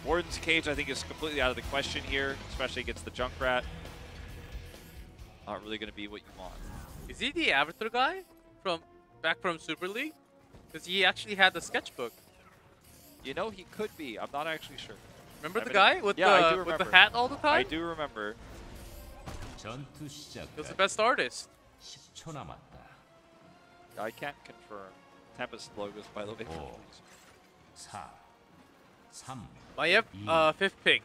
Warden's Cage, I think, is completely out of the question here, especially against the Junkrat. Not really going to be what you want. Is he the Avatar guy from back from Super League? Because he actually had the sketchbook. You know, he could be. I'm not actually sure. Remember the guy with the hat all the time? I do remember. He was the best artist. I can't confirm. Tempest logos, by the way. My fifth pick.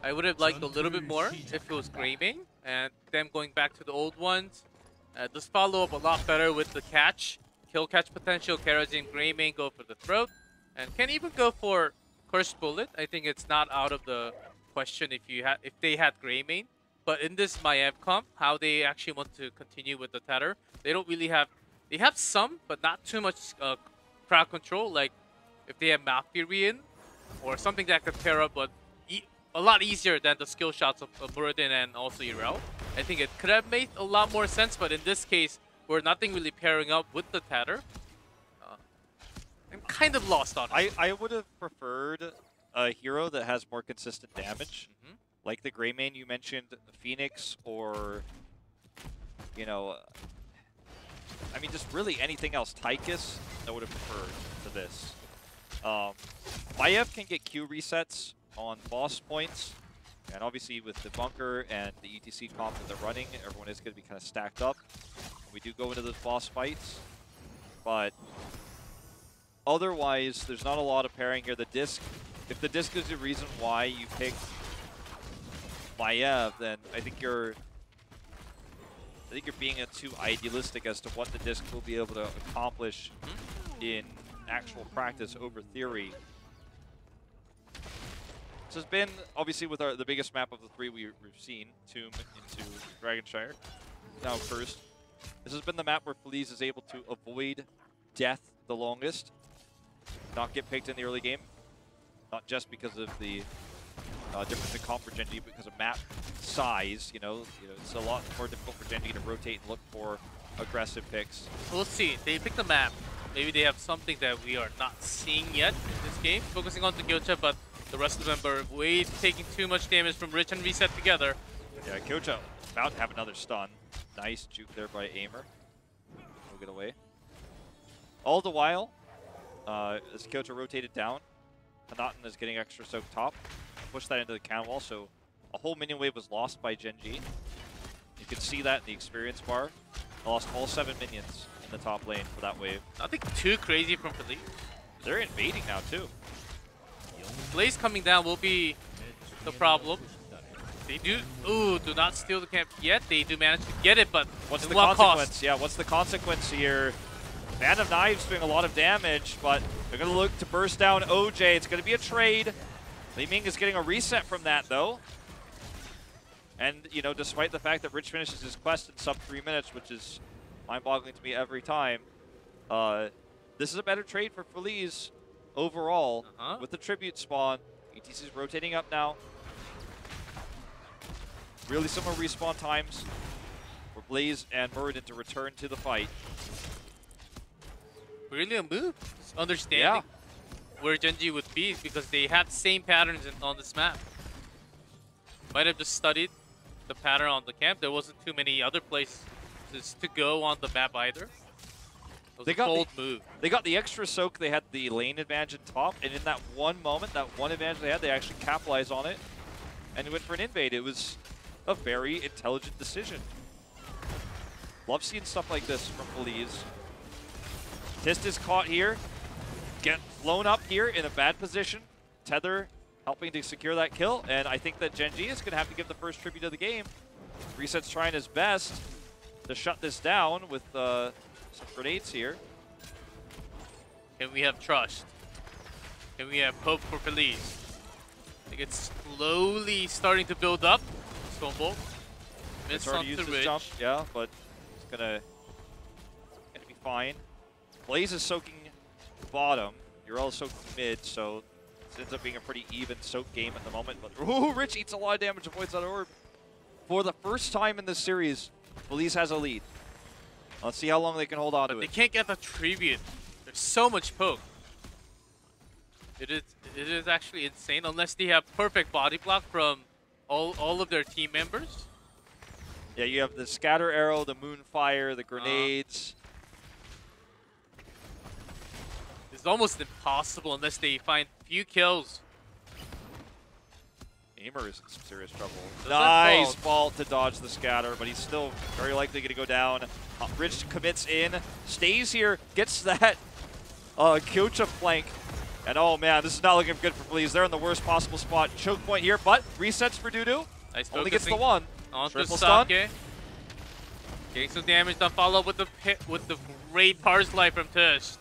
I would have liked a little bit more if it was Greymane and them going back to the old ones. Just follow up a lot better with the catch. Kill catch potential, Karazim, Greymane go for the throat. And can even go for Cursed Bullet. I think it's not out of the question if they had Greymane. But in this Maiev comp, how they actually want to continue with the tether, they don't really have... They have some, but not too much crowd control. Like if they have Malfurion or something that could pair up, but a lot easier than the skill shots of Muradin and also Irel. I think it could have made a lot more sense, but in this case, we're nothing really pairing up with the tether. I'm kind of lost on it. I would have preferred a hero that has more consistent damage, like the Greymane you mentioned, Phoenix, or, you know, I mean, just really anything else. Tychus, I would have preferred to this. Maiev can get Q resets on boss points, and obviously with the bunker and the ETC comp that they're running, everyone is going to be kind of stacked up. We do go into those boss fights, but otherwise, there's not a lot of pairing here. The disc, if the disc is the reason why you picked Maiev, then I think you're being too idealistic as to what the disc will be able to accomplish in actual practice over theory. This has been, obviously, with the biggest map of the three we've seen, Tomb into Dragonshire, now Cursed. This has been the map where Feliz is able to avoid death the longest, not get picked in the early game, not just because of the difference in comp for Gen.G, because of map size. You know, it's a lot more difficult for Gen.G to rotate and look for aggressive picks. We'll see. They pick the map. Maybe they have something that we are not seeing yet in this game. Focusing on the Gyocha, but the rest of them are way taking too much damage from Rich and Reset together. Yeah, Gyocha about to have another stun. Nice juke there by Aimer. We'll get away. All the while, as Gyocha rotated down, Hanaten is getting extra soak top. Push that into the cannon wall, so a whole minion wave was lost by Gen.G. You can see that in the experience bar. They lost all 7 minions in the top lane for that wave. Nothing too crazy from Feliz. They're invading now too. Blaze coming down will be the problem. They do not steal the camp yet. They do manage to get it, but what's the what consequence? Cost? Yeah, what's the consequence here? Band of Knives doing a lot of damage, but they're going to look to burst down OJ. It's going to be a trade. Li Ming is getting a reset from that, though. And, you know, despite the fact that Rich finishes his quest in sub 3 minutes, which is mind-boggling to me every time, this is a better trade for Feliz overall with the tribute spawn. ETC is rotating up now. Really similar respawn times for Blaze and Muradin to return to the fight. Really a move. It's understanding where Gen.G would be because they had the same patterns on this map. Might have just studied the pattern on the camp. There wasn't too many other places to go on the map either. They got bold move. They got the extra soak. They had the lane advantage in top, and in that one moment, that one advantage they had, they actually capitalized on it and went for an invade. It was a very intelligent decision. Love seeing stuff like this from Feliz. Tist is caught here. Get blown up here in a bad position. Tether helping to secure that kill, and I think that Gen.G is going to have to give the first tribute of the game. Reset's trying his best to shut this down with some grenades here. Can we have trust? Can we have hope for Feliz? I think it's slowly starting to build up. Stonebolt. It's already used his jump, yeah, but it's gonna be fine. Blaze is soaking bottom. You're all soaking mid, so it ends up being a pretty even soak game at the moment. But ooh, Rich eats a lot of damage, avoids that orb. For the first time in this series, Feliz has a lead. Let's see how long they can hold on to it. They can't get the tribute. There's so much poke. It is actually insane unless they have perfect body block from all of their team members. Yeah, you have the scatter arrow, the moonfire, the grenades. It's almost impossible unless they find few kills. Aimer is in some serious trouble. Does Nice vault to dodge the scatter, but he's still very likely going to go down. Rich commits in, stays here, gets that Kyocha flank. And oh man, this is not looking good for Feliz. They're in the worst possible spot. Choke point here, but resets for Dudu. Nice. Only gets the one. On Triple to stun. Sake. Getting some damage done. Follow up with the great Parsley Life from Tush.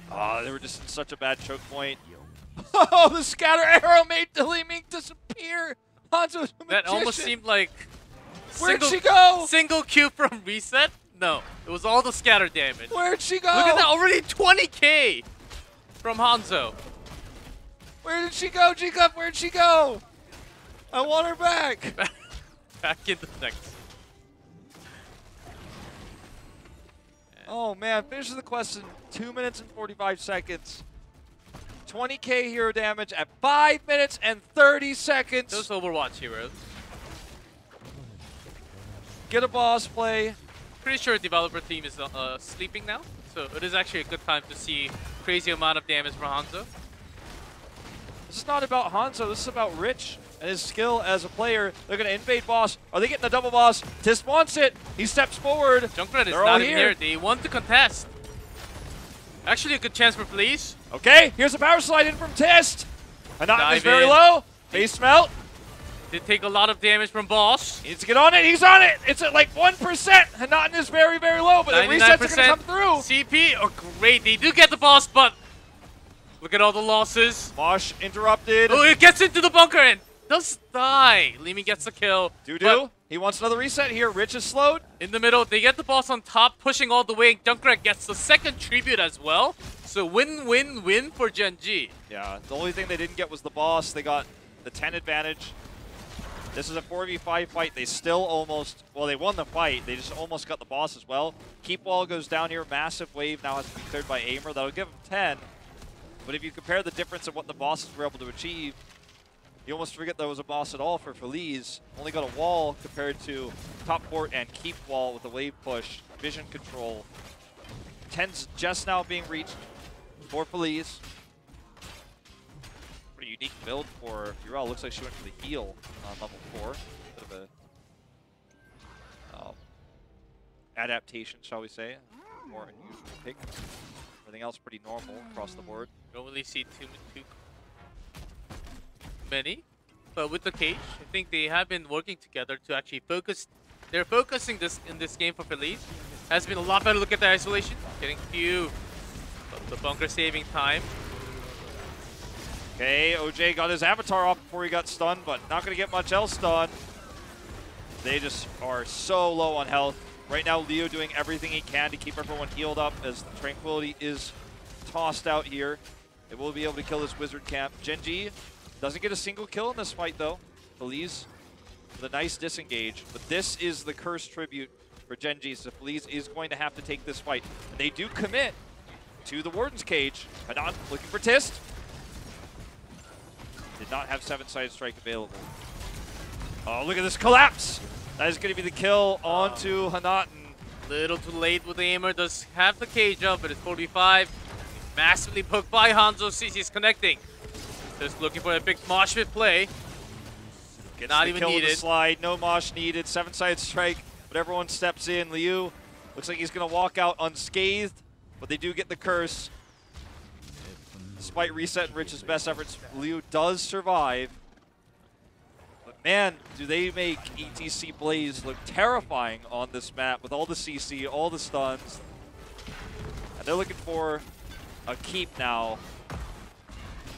They were just in such a bad choke point. Oh, the scatter arrow made Li Ming disappear. Hanzo's a magician. That almost seemed like Where'd she go? Single Q from reset? No, it was all the scatter damage. Where'd she go? Look at that, already 20k from Hanzo. Where did she go, G-Cup? Where'd she go? I want her back. Back in the next. Oh man, finishes the quest in 2 minutes and 45 seconds. 20k hero damage at 5 minutes and 30 seconds. Those Overwatch heroes. Get a boss play. Pretty sure the developer team is sleeping now, so it is actually a good time to see crazy amount of damage from Hanzo. This is not about Hanzo, this is about Rich and his skill as a player. They're going to invade boss. Are they getting the double boss? Tist wants it. He steps forward. Junkrat is not even here. They want to contest. Actually, a good chance for Feliz. Okay, here's a power slide in from Tist. Hanatan is very in. low. Face melt. Did take a lot of damage from Boss. He needs to get on it. He's on it. It's at like 1%. Hanatan is very, very low, but the resets are going to come through. CP, oh great. They do get the boss, but look at all the losses. Mosh interrupted. Oh, it gets into the bunker and does die. Li Ming gets the kill. Dudu, he wants another reset here. Rich is slowed. In the middle, they get the boss on top, pushing all the way. Junkrat gets the second tribute as well. So win-win-win for Gen.G. Yeah, the only thing they didn't get was the boss. They got the 10 advantage. This is a 4v5 fight. They still almost, well, they won the fight. They just almost got the boss as well. Keep wall goes down here. Massive wave now has to be cleared by Aimer. That'll give him 10. But if you compare the difference of what the bosses were able to achieve, you almost forget there was a boss at all for Feliz. Only got a wall compared to top port and keep wall with a wave push, vision control. 10's just now being reached for Feliz. Pretty unique build for Furel. Looks like she went for the heal on level 4. Bit of a adaptation, shall we say. More unusual pick. Everything else pretty normal across the board. Don't really see too many, but with the cage, I think they have been working together to actually focus. They're focusing in this game for Feliz. Has been a lot better. Look at the isolation, getting few of the bunker saving time. Okay, OJ got his avatar off before he got stunned, but not going to get much else done. They just are so low on health. Right now, Leo doing everything he can to keep everyone healed up as the Tranquility is tossed out here. They will be able to kill this wizard camp. Gen.G doesn't get a single kill in this fight, though. Feliz with a nice disengage. But this is the cursed tribute for Gen.G, so Feliz is going to have to take this fight. And they do commit to the Warden's cage. Hanan looking for Tist. Did not have 7-sided strike available. Oh, look at this collapse! That is going to be the kill onto Hanatan. Little too late with the Aimer. Does have the cage up, but it's 45. Massively poked by Hanzo. CC's connecting. Just looking for a big mosh pit play. Gets not the even kill with needed. the slide. No mosh needed. 7-sided strike, but everyone steps in. Liu looks like he's going to walk out unscathed, but they do get the curse. Despite reset and Rich's best efforts, Liu does survive. But man, do they make ETC Blaze look terrifying on this map with all the CC, all the stuns. And they're looking for a keep now.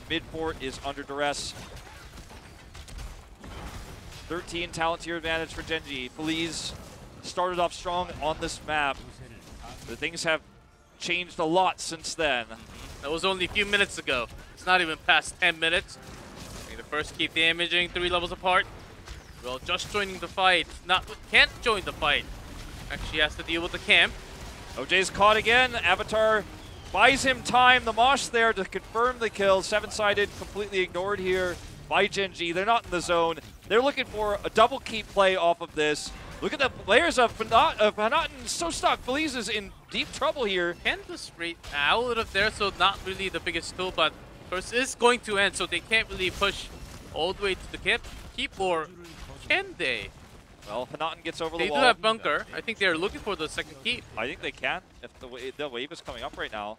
Mid-port is under duress. 13 talent tier advantage for Gen.G. Feliz started off strong on this map. The things have changed a lot since then. That was only a few minutes ago. It's not even past 10 minutes. The first keep damaging 3 levels apart. Well, just joining the fight. Can't join the fight. Actually has to deal with the camp. OJ's caught again. Avatar buys him time. The Mosh there to confirm the kill. Seven-sided completely ignored here by Gen.G. They're not in the zone. They're looking for a double keep play off of this. Look at the players of Hanatan so stuck. Feliz is in deep trouble here. Can just rate out of there, so not really the biggest tool, but first is going to end, so they can't really push all the way to the keep, or can they? Well, Hanatan gets over They the wall. do have bunker. I think they're looking for the second keep. I think they can if the wave is coming up right now.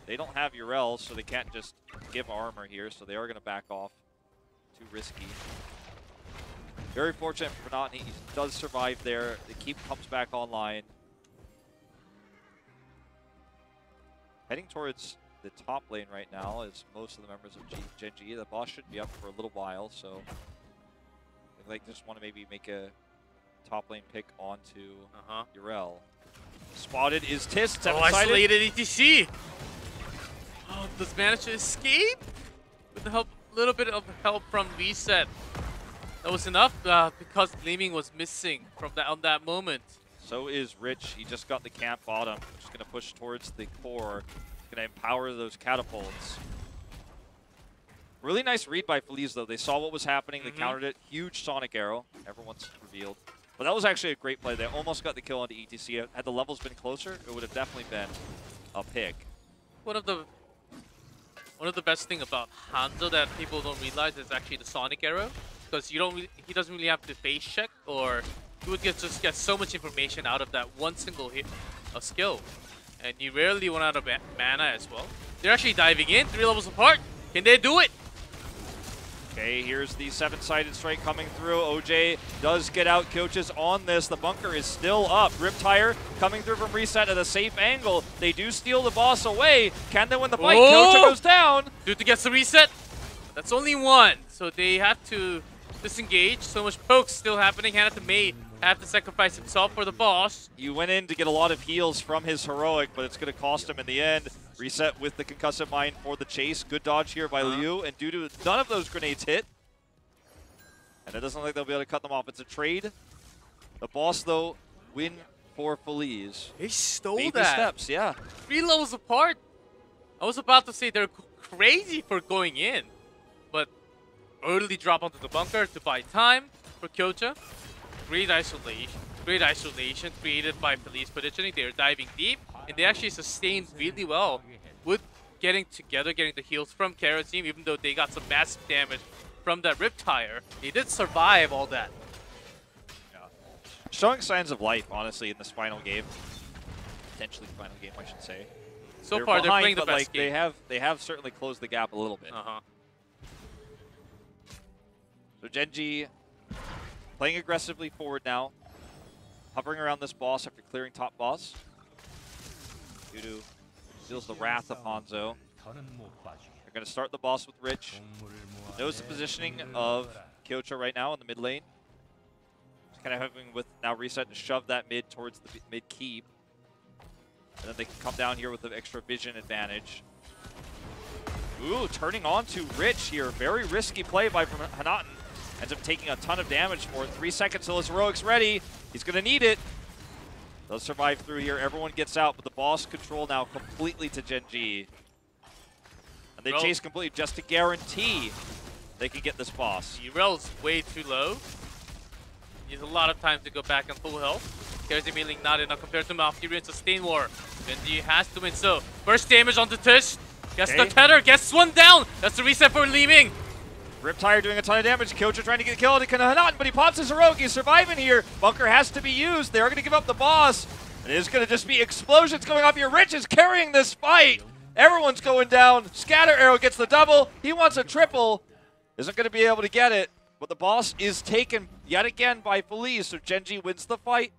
They don't have Urel, so they can't just give armor here, so they are going to back off. Too risky. Very fortunate for Hanatan. He does survive there. The keep comes back online. Heading towards the top lane right now is most of the members of Gen.G. The boss should be up for a little while, so they just want to maybe make a top lane pick onto Urel. Spotted is Tist. Isolated ETC. Oh, does manage to escape with the help, little bit of help from Reset. That was enough because Gleaming was missing from on that moment. So is Rich. He just got the camp bottom. Just going to push towards the core. Going to empower those catapults. Really nice read by Feliz, though. They saw what was happening. They countered it. Huge Sonic Arrow. Everyone's revealed. But that was actually a great play. They almost got the kill onto ETC. Had the levels been closer, it would have definitely been a pick. One of the best thing about Hanzo that people don't realize is actually the Sonic Arrow, because he doesn't really have to face check, or he would just get so much information out of that one single hit of skill, and you rarely run out of mana as well. They're actually diving in 3 levels apart. Can they do it? Okay, here's the seven-sided strike coming through. OJ does get out. Coaches on this. The bunker is still up. Riptire coming through from Reset at a safe angle. They do steal the boss away. Can they win the fight? Coach goes down. Dude gets the reset. That's only one, so they have to disengage. So much pokes still happening. Hanata may have to sacrifice himself for the boss. You went in to get a lot of heals from his heroic, but it's going to cost him in the end. Reset with the concussive mine for the chase. Good dodge here by Liu, and due to none of those grenades hit, and it doesn't look like they'll be able to cut them off. It's a trade. The boss, though, win for Feliz. They stole Baby that. steps, yeah. 3 levels apart. I was about to say they're crazy for going in, but early drop onto the bunker to buy time for Kyocha. Great isolation created by Feliz positioning. They're diving deep, and they actually sustained really well with getting together, getting the heals from Kerosene, even though they got some massive damage from that Riptire. They did survive all that. Yeah. Showing signs of life, honestly, in this final game. Potentially final game, I should say. So far, they're playing the best game. They have certainly closed the gap a little bit. So Gen.G playing aggressively forward now. Hovering around this boss after clearing top boss. Dudu feels the wrath of Hanzo. They're going to start the boss with Rich. Knows the positioning of Kyocha right now in the mid lane. Just kind of having with now Reset to shove that mid towards the mid keep. And then they can come down here with the extra vision advantage. Ooh, turning on to Rich here. Very risky play by Hanatan. Ends up taking a ton of damage for it. 3 seconds till his heroic's ready. He's going to need it. They'll survive through here. Everyone gets out, but the boss control now completely to Gen.G. And they chase completely just to guarantee they can get this boss. Urel's way too low. Needs a lot of time to go back on full health. Carries immediately not enough compared to Malfurion and Sustain War. Gen.G has to win, so first damage onto Tish. Gets the tether, gets one down. That's the reset for Leeming. Riptire doing a ton of damage. Kyocha trying to get killed. He can Hanatan, but he pops his heroic. He's surviving here. Bunker has to be used. They are going to give up the boss. It is going to just be explosions going off here. Rich is carrying this fight. Everyone's going down. Scatter Arrow gets the double. He wants a triple. Isn't going to be able to get it. But the boss is taken yet again by Feliz. So Gen.G wins the fight.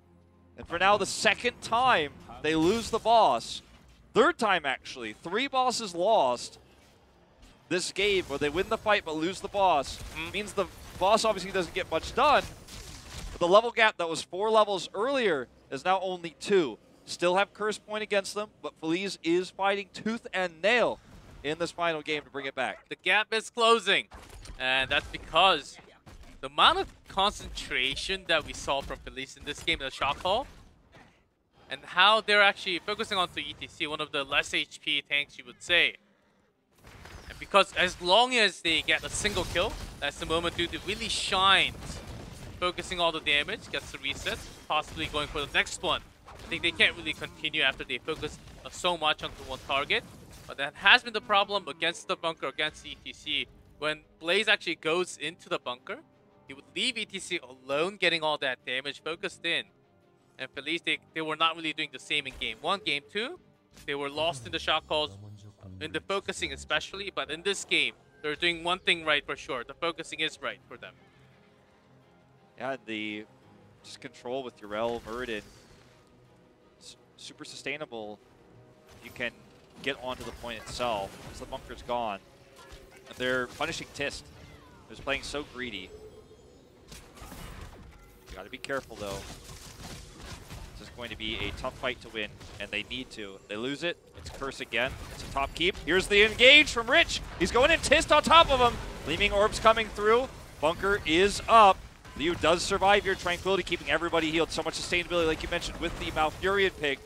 And for now, the second time they lose the boss. Third time, actually. 3 bosses lost this game where they win the fight but lose the boss. Means the boss obviously doesn't get much done. But the level gap that was 4 levels earlier is now only 2. Still have Curse Point against them, but Feliz is fighting tooth and nail in this final game to bring it back. The gap is closing, and that's because the amount of concentration that we saw from Feliz in this game, the shot call, and how they're actually focusing onto ETC, one of the less HP tanks, you would say. And because as long as they get a single kill, that's the moment Dudu really shines. Focusing all the damage, gets the reset, possibly going for the next one. I think they can't really continue after they focus so much onto one target. But that has been the problem against the bunker, against ETC. When Blaze actually goes into the bunker, he would leave ETC alone, getting all that damage focused in. And Feliz, they were not really doing the same in Game 1. Game 2, they were lost in the shot calls, in the focusing especially. But in this game, they're doing one thing right for sure. The focusing is right for them. Yeah, the just control with Urel, Muradin, super sustainable. You can get onto the point itself because the bunker's gone. And they're punishing Tist, who's playing so greedy. You gotta be careful though. This is going to be a tough fight to win, and they need to. They lose it, it's Curse again. It's a top keep. Here's the engage from Rich. He's going in, Tist on top of him. Gleaming Orbs coming through. Bunker is up. Liu does survive your Tranquility, keeping everybody healed. So much sustainability, like you mentioned, with the Malfurion pick.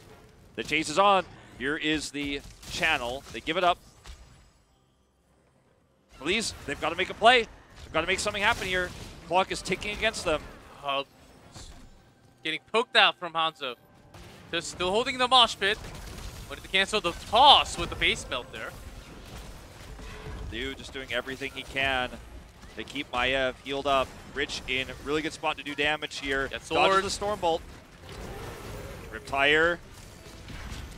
The chase is on. Here is the channel. They give it up. Please, they've got to make a play. They've got to make something happen here. Clock is ticking against them. Getting poked out from Hanzo. They're still holding the mosh pit. Wanted to cancel the toss with the base melt there. Liu just doing everything he can to keep Maiev healed up. Rich in a really good spot to do damage here. Dodges the Storm Bolt. Riptire.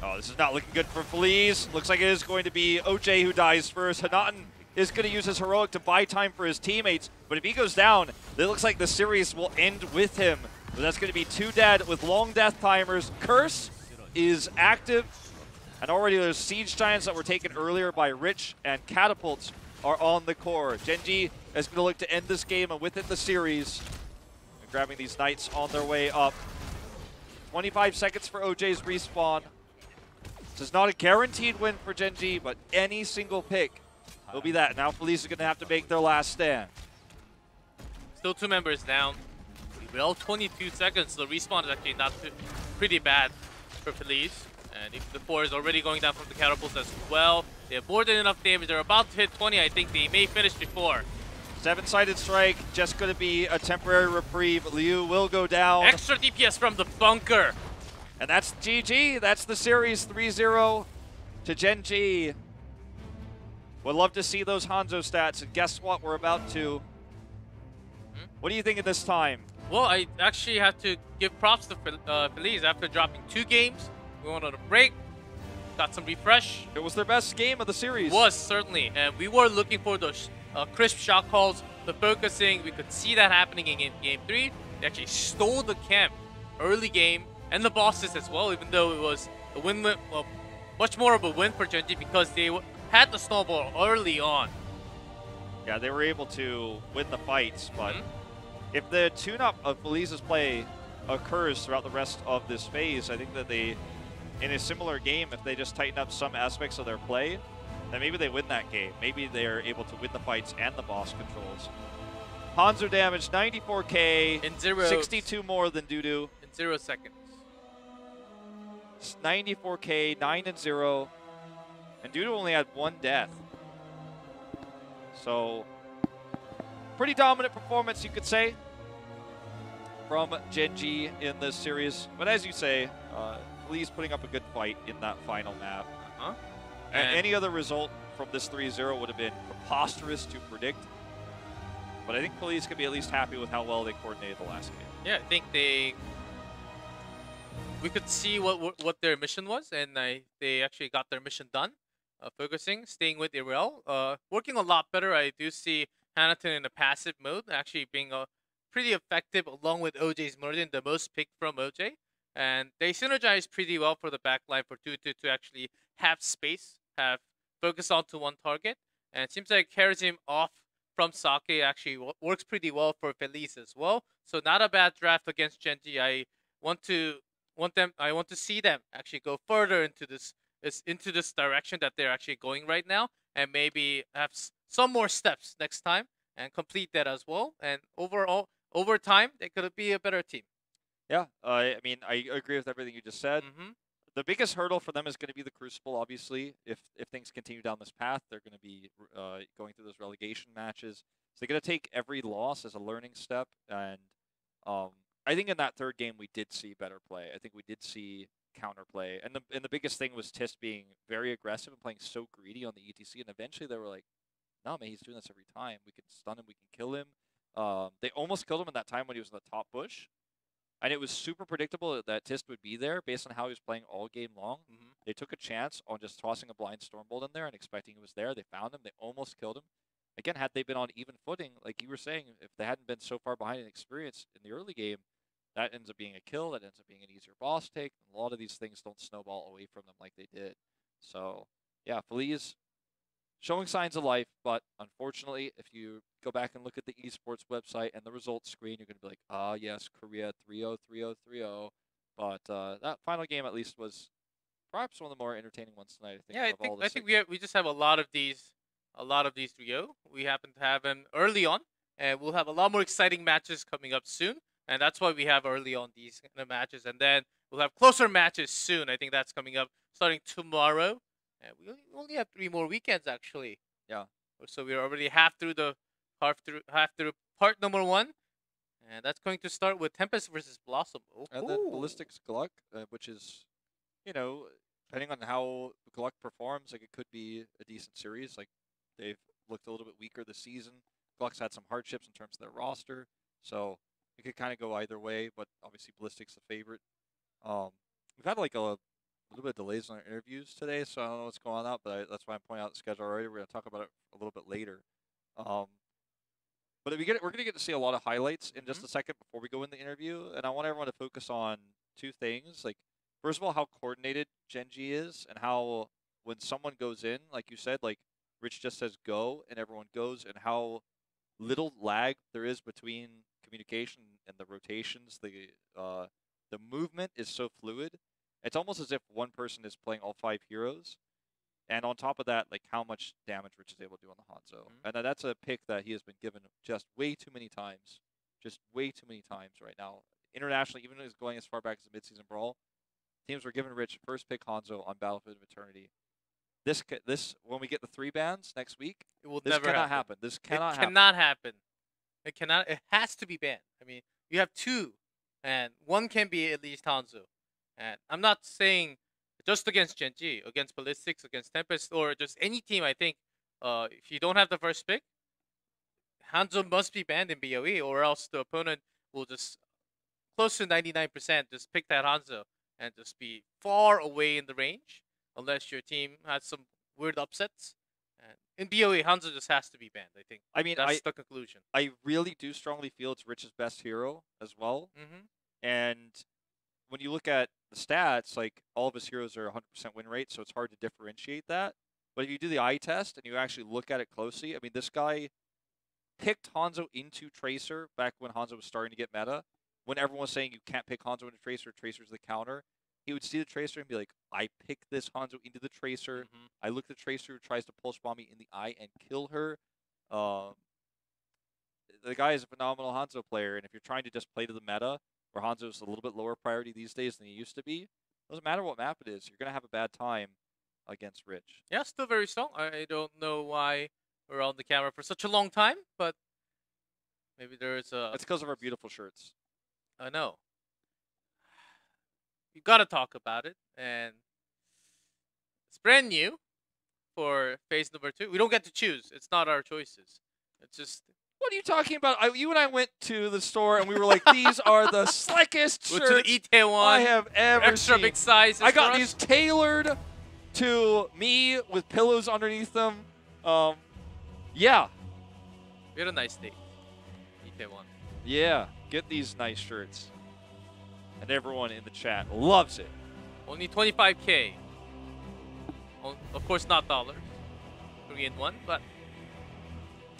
Oh, this is not looking good for Feliz. Looks like it is going to be OJ who dies first. Hanaten is going to use his heroic to buy time for his teammates. But if he goes down, it looks like the series will end with him. But that's going to be 2 dead with long death timers. Curse is active. And already there's Siege Giants that were taken earlier by Rich, and Catapults are on the core. Gen.G is going to look to end this game and with it the series. And grabbing these Knights on their way up. 25 seconds for OJ's respawn. This is not a guaranteed win for Gen.G, but any single pick will be that. Now Feliz is going to have to make their last stand. Still 2 members down. Well, 22 seconds. The respawn is actually not pretty bad for Feliz. And if the 4 is already going down from the catapults as well, they have more than enough damage. They're about to hit 20. I think they may finish before. 7-sided strike, just going to be a temporary reprieve. Liu will go down. Extra DPS from the bunker. And that's GG. That's the series 3-0 to Gen.G. Would love to see those Hanzo stats. And guess what? We're about to. What do you think of this time? Well, I actually have to give props to Feliz after dropping 2 games. We went on a break, got some refresh. It was their best game of the series. Was, certainly. And we were looking for those crisp shot calls, the focusing. We could see that happening in game 3. They actually stole the camp early game and the bosses as well, even though it was a win, well, much more of a win for Gen.G because they had the snowball early on. Yeah, they were able to win the fights, but if the tune-up of Feliz's play occurs throughout the rest of this phase, I think that they, in a similar game, if they just tighten up some aspects of their play, then maybe they win that game. Maybe they're able to win the fights and the boss controls. Hanzo damage, 94k, in 62 more than Dudu. In 0 seconds. 94k, 9-0, and Dudu only had 1 death. So, pretty dominant performance, you could say, from Gen.G in this series. But as you say, Feliz putting up a good fight in that final map. And any other result from this 3-0 would have been preposterous to predict. But I think Feliz could be at least happy with how well they coordinated the last game. Yeah, I think we could see what their mission was, and they actually got their mission done. Focusing, staying with Irel, working a lot better. I do see Hanzo in a passive mode, actually being pretty effective along with OJ's Muradin, the most picked from OJ. And they synergize pretty well for the backline for Dudu to actually have space, have focus onto one target. And it seems like carries him off from Sake actually works pretty well for Feliz as well. So not a bad draft against Gen.G. I want to see them actually go further into this direction that they're actually going right now, and maybe have some more steps next time and complete that as well. And overall, over time, they could be a better team. Yeah, I mean, I agree with everything you just said. Mm-hmm. The biggest hurdle for them is going to be the Crucible, obviously. If things continue down this path, they're going to be going through those relegation matches. So they're going to take every loss as a learning step. And um, I think in that third game, we did see better play. I think we did see counterplay. And the biggest thing was Tist being very aggressive and playing so greedy on the ETC. And eventually they were like, no, man, he's doing this every time. We can stun him. We can kill him. They almost killed him in that time when he was in the top bush. And it was super predictable that Tist would be there based on how he was playing all game long. Mm-hmm. They took a chance on just tossing a blind Stormbolt in there and expecting he was there. They found him. They almost killed him. Again, had they been on even footing, like you were saying, if they hadn't been so far behind in experience in the early game, that ends up being a kill. That ends up being an easier boss take. And a lot of these things don't snowball away from them like they did. So, yeah, Feliz showing signs of life, but unfortunately, if you go back and look at the esports website and the results screen, you're going to be like, ah, yes, Korea 3-0, 3-0, 3-0. But that final game at least was perhaps one of the more entertaining ones tonight. I think. Yeah, I think we just have a lot of these 3-0. We happen to have them early on, and we'll have a lot more exciting matches coming up soon. And that's why we have early on these kind of matches, and then we'll have closer matches soon. I think that's coming up starting tomorrow. And we only have 3 more weekends, actually. Yeah. So we're already half through part number 1. And that's going to start with Tempest versus Blossom. Oh, and then Ballistics Gluck, which is, you know, depending on how Gluck performs, like it could be a decent series. Like they've looked a little bit weaker this season. Gluck's had some hardships in terms of their roster. So it could kind of go either way, but obviously Ballistics the favorite. We've had like a little bit of delays on our interviews today, so I don't know what's going on, but that's why I'm pointing out the schedule already. We're going to talk about it a little bit later. But we're going to get to see a lot of highlights in just a second before we go in the interview, and I want everyone to focus on 2 things. Like, first of all, how coordinated Gen.G is, and how when someone goes in, like you said, like Rich just says go, and everyone goes, and how little lag there is between communication and the rotations. The movement is so fluid. It's almost as if one person is playing all 5 heroes. And on top of that, like how much damage Rich is able to do on the Hanzo. And that's a pick that he has been given just way too many times. Just way too many times right now. Internationally, even if he's going as far back as the midseason brawl, teams were giving Rich first pick Hanzo on Battlefield of Eternity. This when we get the 3 bans next week, this cannot happen. This cannot happen. It cannot. It has to be banned. I mean, you have 2, and one can be at least Hanzo. And I'm not saying just against Gen.G, against Ballistics, against Tempest, or just any team. I think if you don't have the first pick, Hanzo must be banned in BOE, or else the opponent will just close to 99% just pick that Hanzo and just be far away in the range, unless your team has some weird upsets. And in BOE, Hanzo just has to be banned. I think. I mean, that's the conclusion. I really do strongly feel it's Rich's best hero as well. And when you look at the stats, like all of his heroes are 100% win rate, so it's hard to differentiate that. But if you do the eye test and you actually look at it closely, I mean, this guy picked Hanzo into Tracer back when Hanzo was starting to get meta. When everyone was saying you can't pick Hanzo into Tracer, Tracer's the counter, he would see the Tracer and be like, I picked this Hanzo into the Tracer. I look at the Tracer who tries to pulse bomb me in the eye and kill her. The guy is a phenomenal Hanzo player, and if you're trying to just play to the meta, where Hanzo is a little bit lower priority these days than he used to be, doesn't matter what map it is, you're going to have a bad time against Rich. Yeah, still very strong. I don't know why we're on the camera for such a long time, but maybe there's a... It's because of our beautiful shirts. I know. You got to talk about it, and it's brand new for phase number 2. We don't get to choose. It's not our choices. It's just... What are you talking about? You and I went to the store and we were like, these are the slickest shirts to the Itaewon I have ever extra seen. Big sizes. I got these tailored to me with pillows underneath them. Yeah. We had a nice day. Itaewon. Yeah, get these nice shirts. And everyone in the chat loves it. Only 25K. Of course, not dollars. 3-in-1, but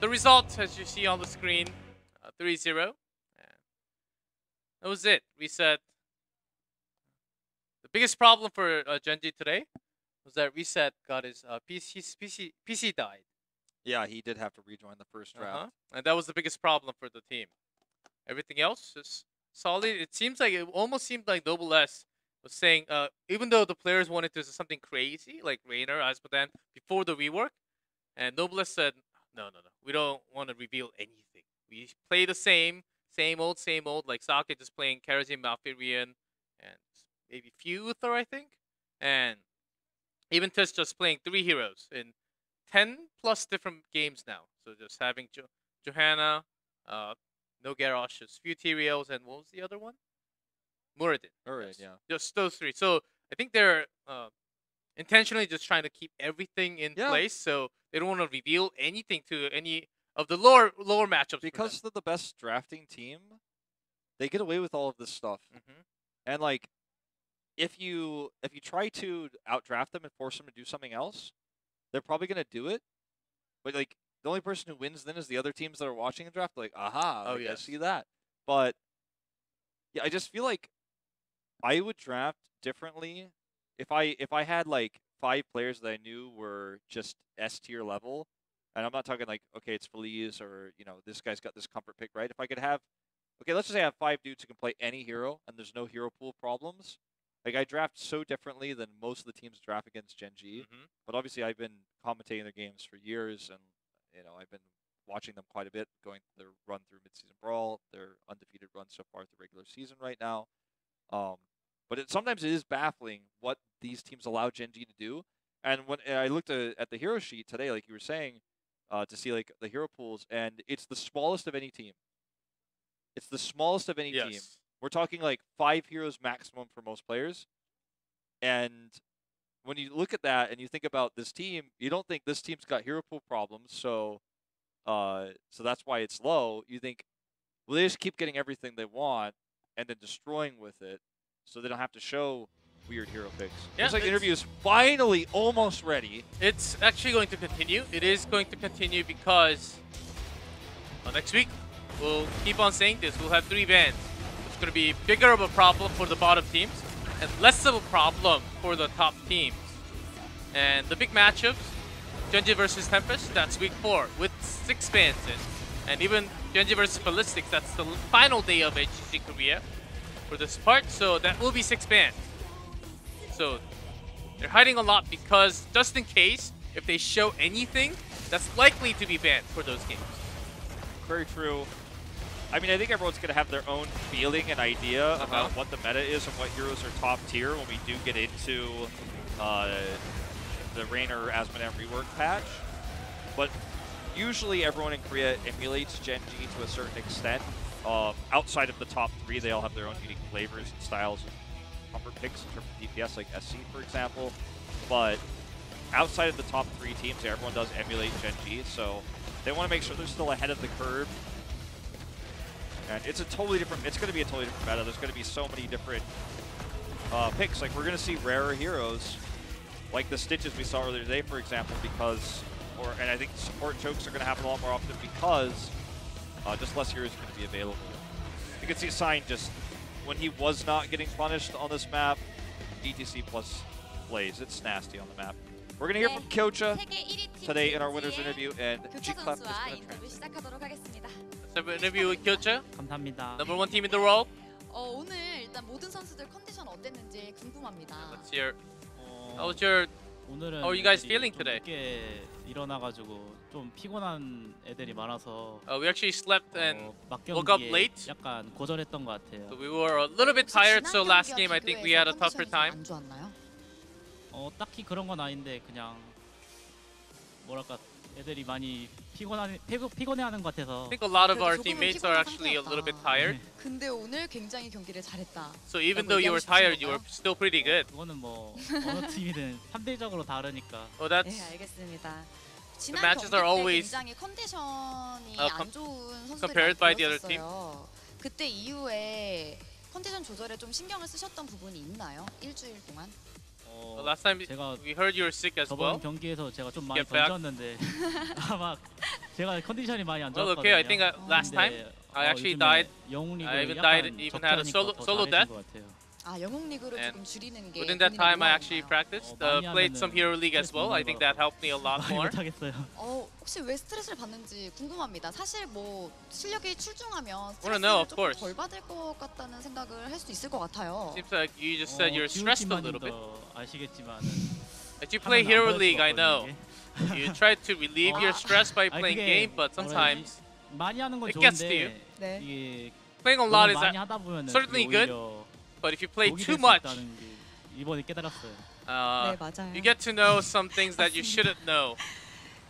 the result, as you see on the screen, 3-0. That was it. Reset. The biggest problem for Gen.G today was that Reset got his PC died. Yeah, he did have to rejoin the first draft. And that was the biggest problem for the team. Everything else just solid. It seems like it almost seemed like Noble S was saying, even though the players wanted to do something crazy like Rainer, Asmodan before the rework, and Noble S said, no, we don't want to reveal anything. We play the same old, like Sake just playing Karazim, Malfurion, and maybe Futher, I think, and even Tiss just playing 3 heroes in 10 plus different games now. So just having Johanna, no Garrosh, just Futerials, and what was the other one? Muradin. Yes. Yeah. Just those 3. So I think they're intentionally just trying to keep everything in place, so they don't want to reveal anything to any of the lower matchups. Because they're the best drafting team, they get away with all of this stuff. And like, if you try to outdraft them and force them to do something else, they're probably gonna do it. But like, the only person who wins then is the other teams that are watching the draft. Like, aha, oh like, yeah, I see that. But yeah, I just feel like I would draft differently if I had like 5 players that I knew were just S tier level, and I'm not talking like, okay, it's Feliz or, you know, this guy's got this comfort pick, right? If I could have, okay, let's just say I have 5 dudes who can play any hero and there's no hero pool problems. Like, I draft so differently than most of the teams draft against Gen.G. But obviously I've been commentating their games for years, and, you know, I've been watching them quite a bit, going their run through Midseason Brawl, their undefeated run so far through regular season right now. But sometimes it is baffling what these teams allow Gen.G to do. And when I looked at the hero sheet today, like you were saying, to see like the hero pools, and it's the smallest of any team. It's the smallest of any team. We're talking like 5 heroes maximum for most players. And when you look at that and you think about this team, you don't think this team's got hero pool problems, so that's why it's low. You think, well, they just keep getting everything they want and then destroying with it, so they don't have to show weird hero picks. Yeah, looks like the interview is finally almost ready. It's actually going to continue. It is going to continue because next week, we'll keep on saying this, we'll have 3 bans. It's going to be bigger of a problem for the bottom teams and less of a problem for the top teams. And the big matchups, Gen.G versus Tempest, that's week 4 with 6 bans in. And even Gen.G versus Ballistics, that's the final day of HGC Korea for this part, so that will be 6 bans. So they're hiding a lot because just in case, if they show anything, that's likely to be banned for those games. Very true. I mean, I think everyone's going to have their own feeling and idea about what the meta is and what heroes are top tier when we do get into the Rainer Asmodan rework patch. But usually everyone in Korea emulates Gen.G to a certain extent. Outside of the top 3, they all have their own unique flavors and styles and comfort picks in terms of DPS, like SC, for example. But outside of the top 3 teams, everyone does emulate Gen.G, so they want to make sure they're still ahead of the curve. And it's going to be a totally different meta. There's going to be so many different picks. Like, we're going to see rarer heroes, like the Stitches we saw earlier today, for example, and I think support chokes are going to happen a lot more often because just less heroes are going to be available. You can see Sign just, when he was not getting punished on this map, ETC plus plays. It's nasty on the map. We're going to hear from Kyocha today in our winner's interview, and G-Clap is going to translate. Let's have an interview with Kyocha, 감사합니다. number 1 team in the world. 오늘 일단 모든 선수들 컨디션 어땠는지 궁금합니다. Let's hear. How are you guys feeling today? 늦게 일어나가지고 좀 피곤한 애들이 많아서 We actually slept and woke up 막경기에 late. 약간 고전했던 것 같아요. So we were a little bit tired, so last game I think we had a tougher time. 안 좋았나요? 딱히 그런 건 아닌데 그냥 뭐랄까 애들이 많이 피곤해하는 것 같아서. I think a lot of our teammates are actually a little bit tired. 근데 오늘 굉장히 경기를 잘했다. So even though you were tired, you were still pretty good. 그거는 뭐 어느 팀이든 상대적으로 다르니까. Oh, that's. 네, 알겠습니다. The 지난 matches 경기 are 때 always 굉장히 컨디션이 안 좋은 선수들이 compared by the other team. 보였었어요. 그때 이후에 컨디션 조절에 좀 신경을 쓰셨던 부분이 있나요? 일주일 동안? The last time 제가 we heard you were sick as well. 저번 경기에서 제가 좀 많이 Get back. 던졌는데 아마 제가 컨디션이 많이 안 Well, 좋았거든요. okay, I think last time I actually died. 영웅리그 I even 약간 died, even had a 적절하니까 solo 더 death. 잘해진 것 같아요. 아 영웅 리그를 And 조금 줄이는 게 Within that 본인의 time, I actually 노하우인가요? practiced, 많이 played some 하면은 Hero League as 스트레스 well. I 받는 think 것 that helped me a lot 많이 more. 못하겠어요. 혹시 왜 스트레스를 받는지 궁금합니다. 사실 뭐 실력이 출중하면 Wanna know, 스트레스를 of 조금 course. 덜 받을 것 같다는 생각을 할 수도 있을 것 같아요. Seems like you just said you're stressed a little bit. 아시겠지만은 As you play 하면 안 Hero 받을 League, 수가 I know. 없거든요, 이게. You try to relieve your stress by 아니, playing 그게 game, but 뭐라 sometimes 많이 하는 건 it gets to 좋은데 네. 이게 playing a lot 너무 is 많이 하다 보면은 certainly 그게 good, 오히려 but if you play 독이 too 될수 much, 있다는 게 이번에 깨달았어요. 네 맞아요. you get to know some things that you shouldn't know.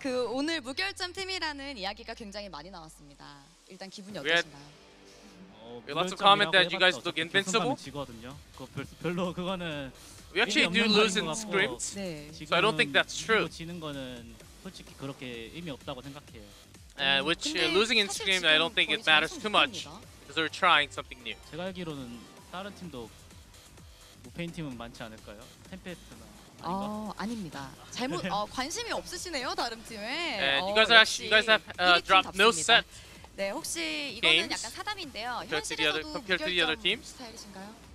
그 오늘 무결점 팀이라는 이야기가 굉장히 많이 나왔습니다. 일단 기분이 We had- 어떠신가요? lots of comment that you guys look invincible. 지거든요. 그거 별로 그거는 We actually do 의미 없는 lose 말인 in 것 같고, scrims, 네. so I don't think that's true. 이기고 지는 거는 솔직히 그렇게 의미 없다고 생각해요. And which 근데 losing in 사실 scrim, I 지금 don't think 거의 it matters 잘하고 too much 있습니다. because they're trying something new. 제가 알기로는 다른 팀도 무페인 팀은 많지 않을까요? 템페스트나 아닌가? 아닙니다. 잘못 관심이 없으시네요 다른 팀에. And you guys are actually, you guys have dropped no set 네 혹시 이거는 games 약간 사담인데요. compared to the other- 현실에서도 compared to the other 무결점 teams? 스타일이신가요?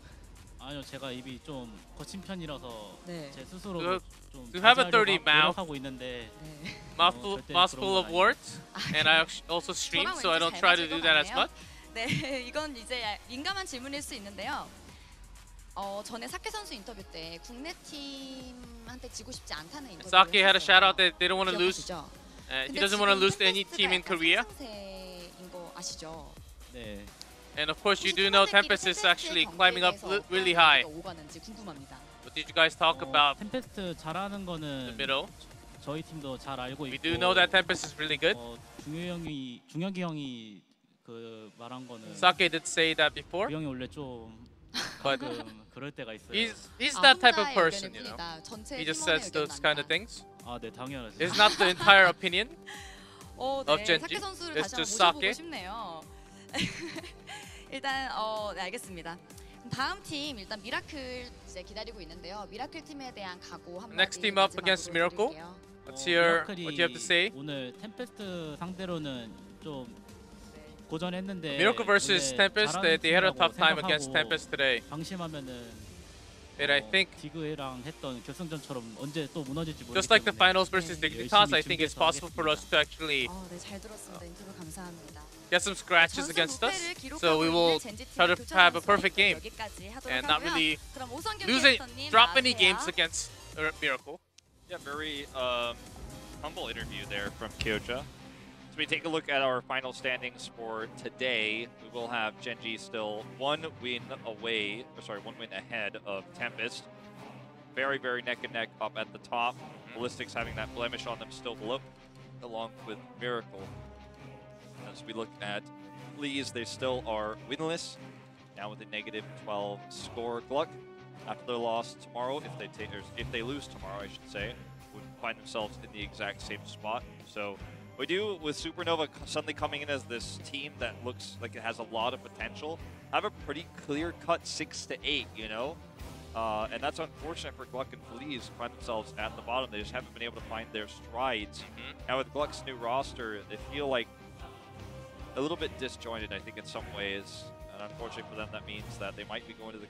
아니요, 제가 입이 좀 거친 편이라서 네. 제 스스로 You- 좀 you have a 자제하려고 dirty mouth. 노력하고 있는데 네. mouthful 절대 mouthful 그런 of 건 words, and I also stream, 저랑 so I 왠지 don't 잘 try to 맞을 do 것 that as 같네요. much. 네, 이건 이제 민감한 질문일 수 있는데요. 전에 사케 선수 인터뷰 때 국내 팀한테 지고 싶지 않다는 인터뷰를 Sake had a shout out 했었어요. that they don't want to lose. 기억하시죠? He doesn't want to lose to any team in Korea. 상승세인 거 아시죠? 네. And of course, you do know Tempest is actually climbing up really high. 오가는지 궁금합니다. What did you guys talk about 템페스트 잘하는 in 거는 the middle? 저희 팀도 잘 알고 We 있고. do know that Tempest is really good. 중혁이 형이 그 말한 거는 Sake did say that before, 그 형이 원래 좀 but 가끔 그럴 때가 있어요. he's that type of person, you know. 전체 He just 팀원의 says those 의견은 kind of 아니다. things. 아, 네, 당연하죠. It's not the entire opinion. of 네, Gen.G. 사케 선수를 It's 다시 just 한번 모셔보고 Sake. 싶네요. 일단 네, 알겠습니다. 다음 팀 일단 미라클 이제 기다리고 있는데요. 미라클 팀에 대한 각오 한마디 Next team up against Miracle. Let's hear what you have to say. 오늘 템페스트 상대로는 좀 고전했는데 Miracle versus 원래 Tempest, 잘하는 they had a 팀이라고 tough time against 생각하고 Tempest today. 방심하면은 And I think 디그랑 했던 결승전처럼 언제 또 무너질지 모르기 just like the 때문에 finals versus Dignitas, I think it's 준비해서 possible for us to actually 네, 잘 들었습니다. 인터뷰 감사합니다. get some scratches 전승 against us. 무패를 기록하고 So we will 있는 젠지 try to 팀의 have a 교차 perfect 선수 game 여기까지 하도록 and not 하고요. really 그럼 오성경 lose it, 캐스터님 drop any 나와주세요. games against Miracle. Yeah, very humble interview there from Kyoja. So we take a look at our final standings for today. We will have Gen.G still one win ahead of Tempest. Very, very neck and neck up at the top. Ballistics having that blemish on them still below, along with Miracle. As we look at Fleas, they still are winless, now with a -12 score. Gluck, after their loss tomorrow, if they lose tomorrow, I should say, would find themselves in the exact same spot. So we do, with Supernova suddenly coming in as this team that looks like it has a lot of potential, have a pretty clear-cut 6-8, you know? And that's unfortunate for Gluck and Fleas to find themselves at the bottom. They just haven't been able to find their strides. Now with Gluck's new roster, they feel like a little bit disjointed, I think, in some ways. And unfortunately for them, that means that they might be going to the